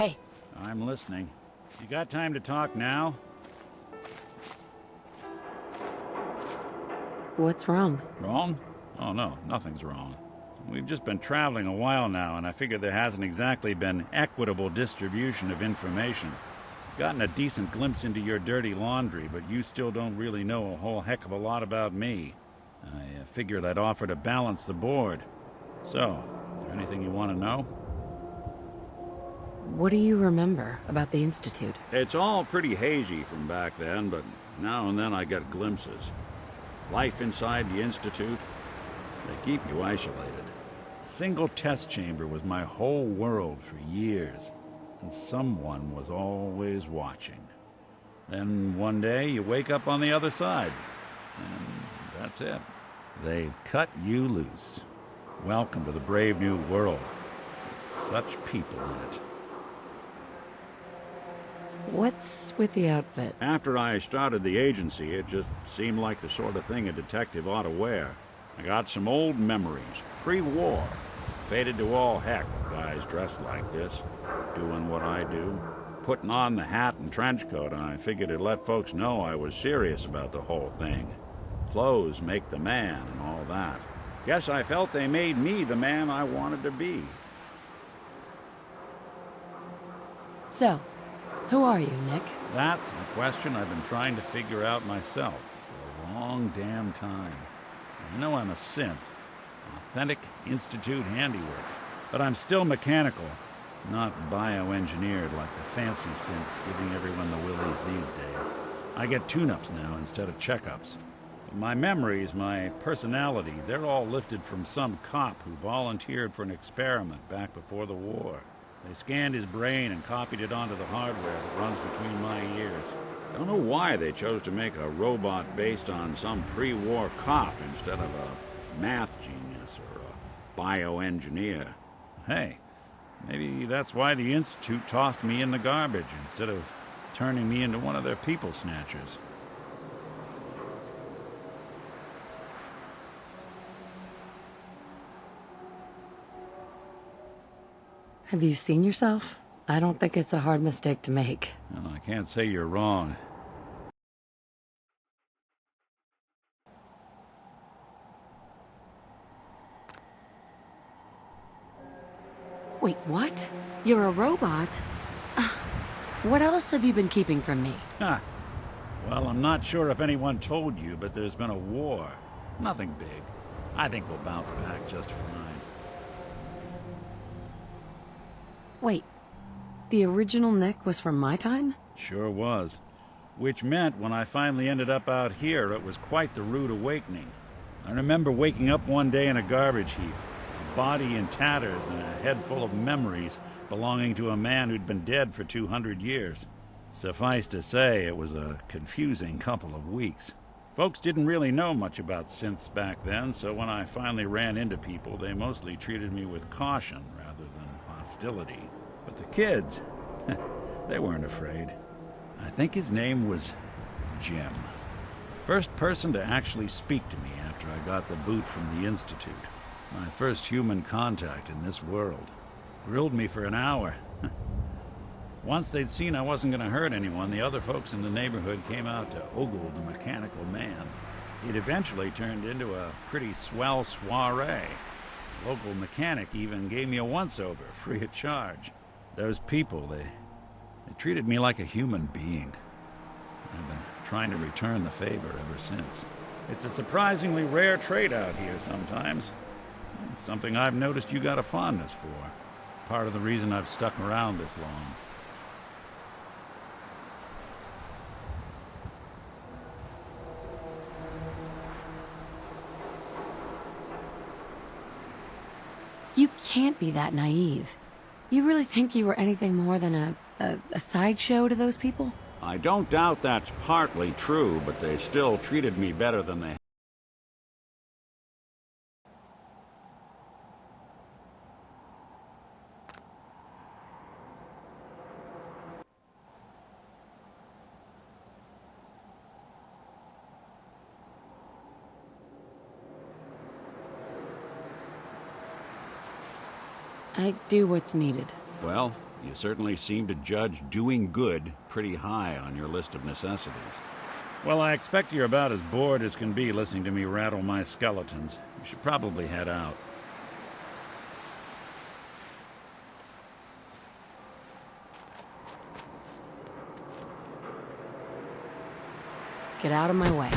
Hey, I'm listening. You got time to talk now? what's wrong? Wrong? Oh no, nothing's wrong. We've just been traveling a while now, and I figure there hasn't exactly been equitable distribution of information. Gotten a decent glimpse into your dirty laundry, but you still don't really know a whole heck of a lot about me. I figured I'd offer to balance the board. So, is there anything you want to know? What do you remember about the Institute? It's all pretty hazy from back then, but now and then I get glimpses. Life inside the Institute, they keep you isolated. A single test chamber was my whole world for years, and someone was always watching. Then one day you wake up on the other side, and that's it. They've cut you loose. Welcome to the brave new world, with such people in it. What's with the outfit? After I started the agency, it just seemed like the sort of thing a detective ought to wear. I got some old memories, pre-war. Faded to all heck, guys dressed like this, doing what I do. Putting on the hat and trench coat, and I figured it'd let folks know I was serious about the whole thing. Clothes make the man and all that. Guess I felt they made me the man I wanted to be. So, who are you, Nick? That's a question I've been trying to figure out myself for a long damn time. I know I'm a synth, authentic Institute handiwork, but I'm still mechanical, not bioengineered like the fancy synths giving everyone the willies these days. I get tune-ups now instead of checkups. My memories, my personality, they're all lifted from some cop who volunteered for an experiment back before the war. They scanned his brain and copied it onto the hardware that runs between my ears. Don't know why they chose to make a robot based on some pre-war cop instead of a math genius or a bioengineer. Hey, maybe that's why the Institute tossed me in the garbage instead of turning me into one of their people snatchers. Have you seen yourself? I don't think it's a hard mistake to make. Well, I can't say you're wrong. Wait, what? You're a robot? What else have you been keeping from me? Ha! Well, I'm not sure if anyone told you, but there's been a war. Nothing big. I think we'll bounce back just fine. Wait, the original Nick was from my time? Sure was. Which meant when I finally ended up out here, it was quite the rude awakening. I remember waking up one day in a garbage heap, a body in tatters and a head full of memories belonging to a man who'd been dead for 200 years. Suffice to say, it was a confusing couple of weeks. Folks didn't really know much about synths back then, so when I finally ran into people, they mostly treated me with caution rather than hostility. But the kids, they weren't afraid. I think his name was Jim. First person to actually speak to me after I got the boot from the Institute. My first human contact in this world. Grilled me for an hour. Once they'd seen I wasn't going to hurt anyone, the other folks in the neighborhood came out to ogle the mechanical man. It eventually turned into a pretty swell soiree. The local mechanic even gave me a once-over, free of charge. Those people, they treated me like a human being. I've been trying to return the favor ever since. It's a surprisingly rare trait out here sometimes. It's something I've noticed you got a fondness for. Part of the reason I've stuck around this long. You can't be that naive. You really think you were anything more than a sideshow to those people? I don't doubt that's partly true, but they still treated me better than they. I do what's needed. Well, You certainly seem to judge doing good pretty high on your list of necessities. Well, I expect you're about as bored as can be listening to me rattle my skeletons. You should probably head out. Get out of my way.